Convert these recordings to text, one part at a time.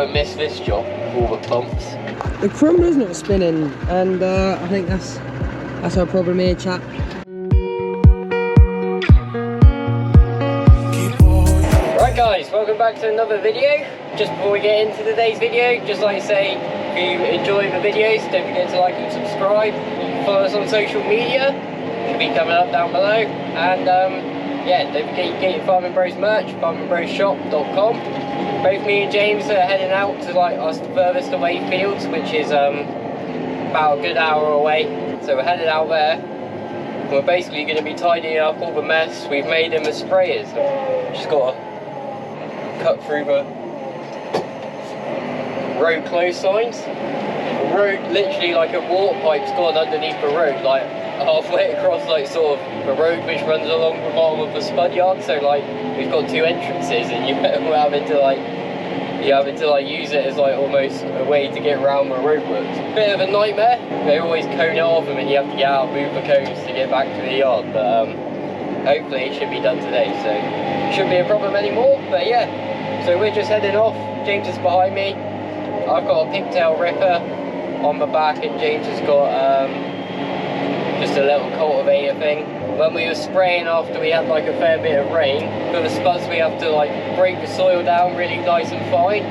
won't miss this job, all the pumps. The crumbler's not spinning, and I think that's our problem here, chap. Right guys, welcome back to another video. Just before we get into today's video, just like to say, if you enjoy the videos, don't forget to like and subscribe. Follow us on social media, it'll be coming up down below. And yeah, don't forget you get your Farming Bros merch, farmingbroshop.com. Both me and James are heading out to like our furthest away fields, which is about a good hour away. So we're headed out there. We're basically going to be tidying up all the mess we've made in the sprayers. Just got to cut through the road close signs. The road, literally like a water pipe's gone underneath the road, like halfway across, like sort of the road which runs along the bottom of the spud yard. So like we've got two entrances, and we're having to like use it as like almost a way to get around the roadworks. Bit of a nightmare. They always cone it off, and then you have to get out, move the cones to get back to the yard. But hopefully it should be done today, so it shouldn't be a problem anymore. But yeah, so we're just heading off. James is behind me. I've got a pigtail ripper on the back, and James has got just a little cultivator thing. When we were spraying after we had like a fair bit of rain, for the spuds we have to like break the soil down really nice and fine.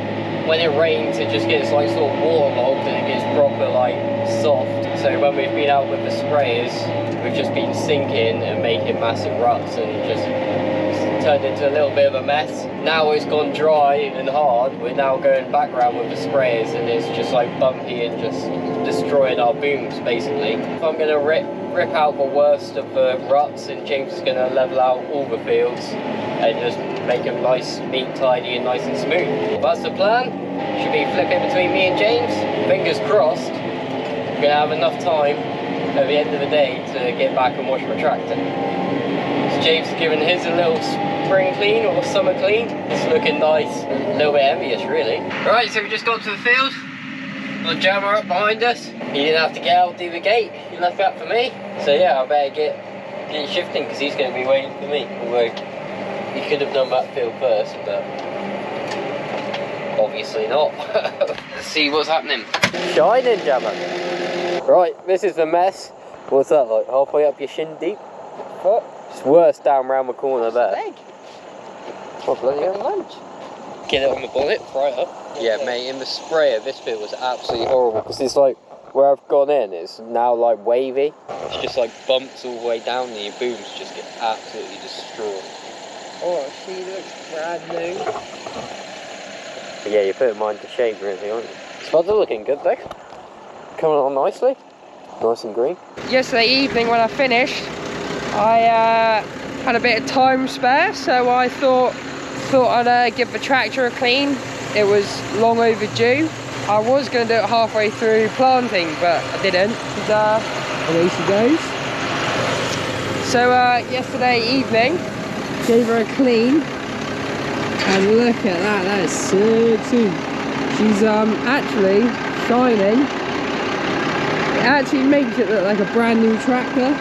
When it rains it just gets like sort of waterlogged and it gets proper like soft. So when we've been out with the sprayers, we've just been sinking and making massive ruts, and just turned into a little bit of a mess. Now it's gone dry and hard, we're now going back around with the sprayers, and it's just like bumpy and just destroying our booms basically. If I'm going to rip out the worst of the ruts, and James is going to level out all the fields and just make them nice, neat, tidy and nice and smooth. That's the plan. Should be flipping between me and James. Fingers crossed we're going to have enough time at the end of the day to get back and wash my tractor. So James has given his a little spring clean or summer clean. It's looking nice, a little bit envious really. Right, so we just got to the field. Got Jammer up behind us. He didn't have to get out through the gate, he left that for me. So yeah, I better get shifting because he's going to be waiting for me. Although he could have done that field first, but obviously not. Let's see what's happening. Shining, Jammer. Right, this is the mess. What's that like? Halfway up your shin deep? What? It's worse down round the corner there. Leg. Oh bloody hell. Lunch. Get it on the bonnet, right up. Yeah, mate, in the sprayer, this bit was absolutely horrible because it's like where I've gone in, it's now like wavy. It's just like bumps all the way down, and your booms just get absolutely destroyed. Oh, she looks brand new. But yeah, you're putting mine to shame, really, aren't you? Spuds are looking good, though. Coming on nicely. Nice and green. Yesterday evening when I finished, I had a bit of time spare, so I thought I'd give the tractor a clean. It was long overdue. I was going to do it halfway through planting, but I didn't. And away she goes. So yesterday evening, gave her a clean, and look at that, that is so too. She's actually shining. It actually makes it look like a brand new tractor.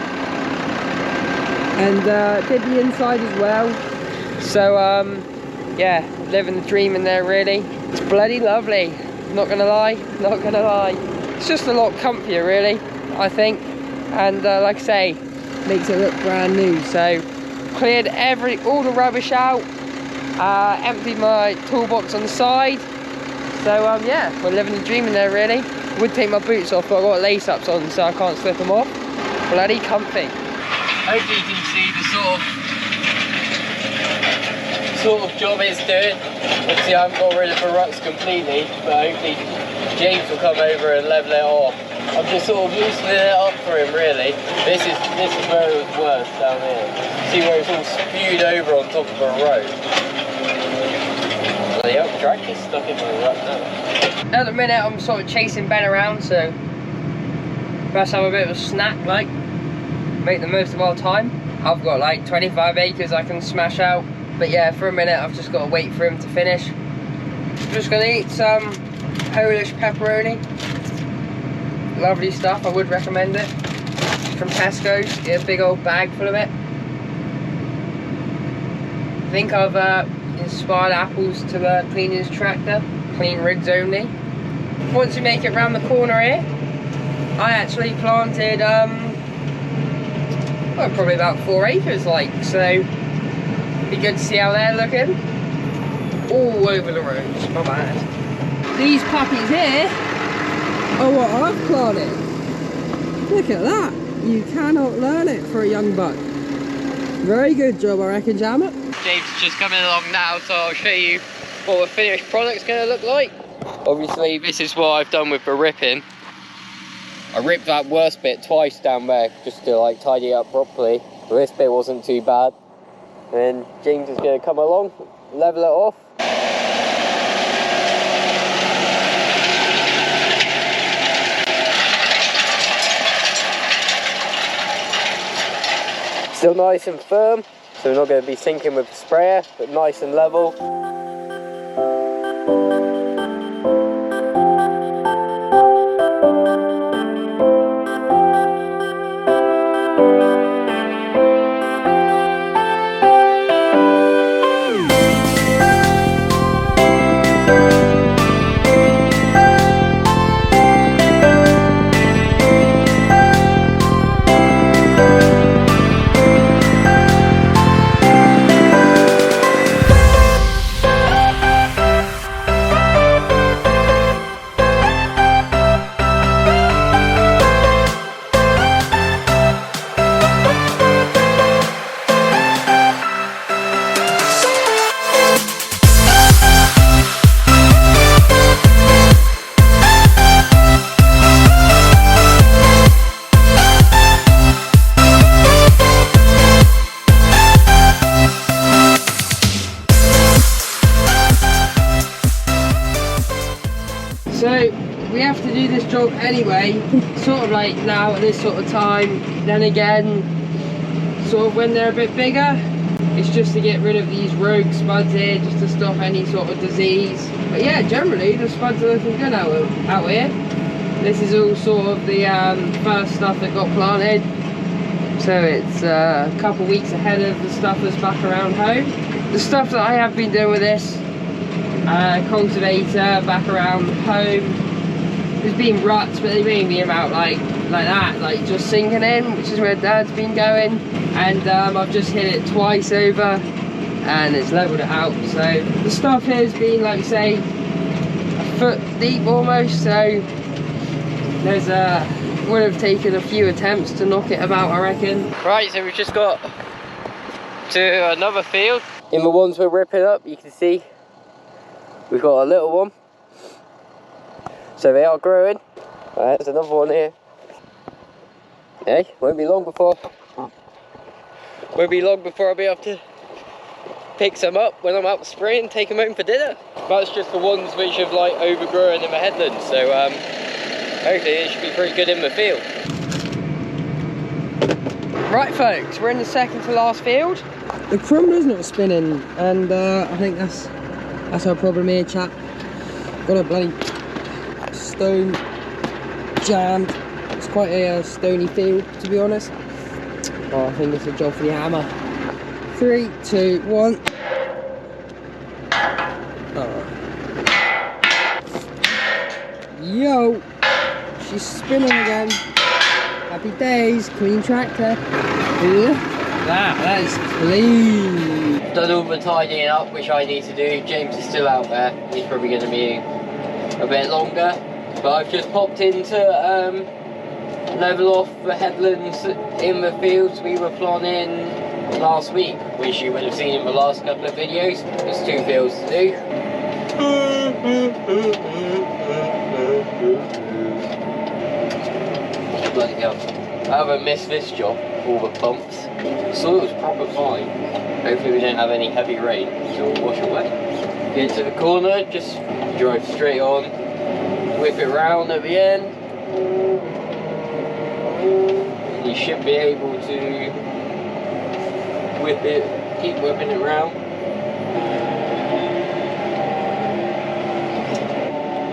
And did the inside as well. So yeah, living the dream in there really. It's bloody lovely. Not gonna lie, not gonna lie. It's just a lot comfier really, I think. And like I say, makes it look brand new. So cleared all the rubbish out, emptied my toolbox on the side. So yeah, we're living the dream in there really. Would take my boots off, but I've got lace ups on so I can't slip them off. Bloody comfy. Hopefully you can see the sort of job it's doing. Obviously I haven't got rid of the ruts completely, but hopefully James will come over and level it off. I'm just sort of loosening it up for him really. This is where it was worse down here. See where it's all spewed over on top of a road. Well, the old tractor's stuck in the rut now. At the minute I'm sort of chasing Ben around, so let's have a bit of a snack, like make the most of our time. I've got like 25 acres I can smash out. But yeah, for a minute I've just got to wait for him to finish. I'm just going to eat some Polish pepperoni. Lovely stuff, I would recommend it. From Tesco's, get a big old bag full of it. I think I've inspired Apples to clean his tractor. clean rigs only. Once you make it round the corner here, I actually planted well, probably about 4 acres, like, so be good to see how they're looking. All over the roads, my bad. These puppies here are what I've planted. Look at that. You cannot learn it for a young buck. Very good job, I reckon, Jamet. James is just coming along now, so I'll show you what the finished product's going to look like. Obviously, this is what I've done with the ripping. I ripped that worst bit twice down there just to like tidy it up properly. But this bit wasn't too bad. And then James is going to come along, level it off. Still nice and firm, so we're not going to be sinking with the sprayer, but nice and level. So we have to do this job anyway, sort of like now at this sort of time. Then again, sort of when they're a bit bigger, it's just to get rid of these rogue spuds here, just to stop any sort of disease. But yeah, generally the spuds are looking good out here. This is all sort of the first stuff that got planted, so it's a couple weeks ahead of the stuff that's back around home. The stuff that I have been doing with this cultivator back around home, there's been ruts, but they've been about like that, like just sinking in, which is where Dad's been going. And I've just hit it twice over and it's leveled it out. So the stuff here has been, like you say, a foot deep almost, so there's would have taken a few attempts to knock it about, I reckon. Right, so we've just got to another field. In the ones we're ripping up, you can see we've got a little one, so they are growing. There's another one here. Hey, won't be long before I'll be able to pick some up when I'm out spraying and take them home for dinner. That's just the ones which have like overgrown in the headlands, so hopefully it should be pretty good in the field. Right folks, we're in the second to last field. The crumbler's not spinning, and I think that's our problem here, chap. Got a bloody stone jammed. It's quite a stony field, to be honest. Oh, I think it's a job for the hammer. 3, 2, 1. Oh. Yo! She's spinning again. Happy days, clean tractor. That is clean. Done all the tidying up which I need to do. James is still out there. He's probably going to be a bit longer. But I've just popped in to level off the headlands in the fields we were planting last week, which you would have seen in the last couple of videos. There's 2 fields to do. Bloody hell. I haven't missed this job, all the bumps. The soil's proper fine. Hopefully we don't have any heavy rain, so we'll wash away. Get to the corner, just drive straight on, whip it round at the end. And you should be able to whip it, keep whipping it round.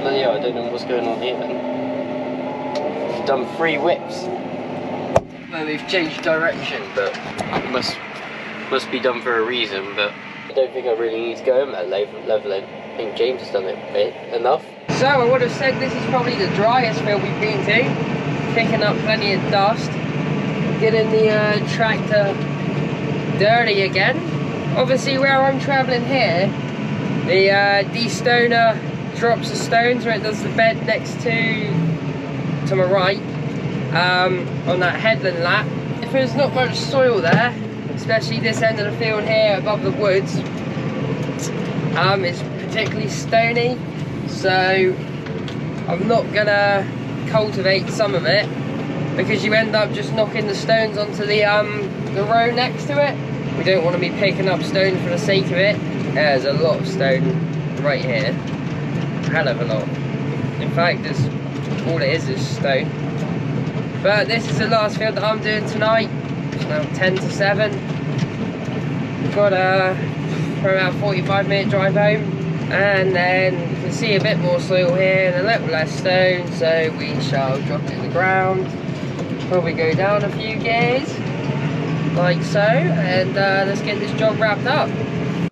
And yeah, I don't know what's going on here then. We've done 3 whips. Well, we've changed direction, but it must be done for a reason, but I don't think I really need to go in that leveling. I think James has done it enough. So I would have said this is probably the driest field we've been to. Picking up plenty of dust. Getting the tractor dirty again. Obviously where I'm travelling here, the de-stoner drops the stones where it does the bed next to my right, on that headland lap. If there's not much soil there, especially this end of the field here above the woods, it's particularly stony, so I'm not gonna cultivate some of it because you end up just knocking the stones onto the row next to it. We don't want to be picking up stone for the sake of it. There's a lot of stone right here, a hell of a lot. In fact, all it is stone. But this is the last field that I'm doing tonight. It's now 10 to 7. We've got for about 45-minute drive home, and then you can see a bit more soil here and a little less stone, so we shall drop it in the ground. Probably go down a few gears, like so, and let's get this job wrapped up.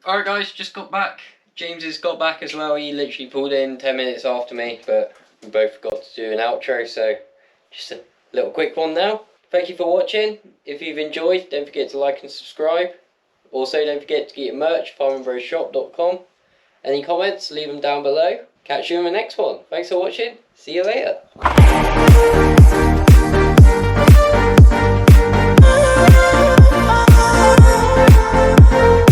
Alright guys, just got back. James has got back as well. He literally pulled in 10 minutes after me, but we both forgot to do an outro, so just a little quick one now. Thank you for watching. If you've enjoyed, don't forget to like and subscribe. Also, don't forget to get your merch, farmandbroshop.com. Any comments, leave them down below. Catch you in the next one. Thanks for watching. See you later.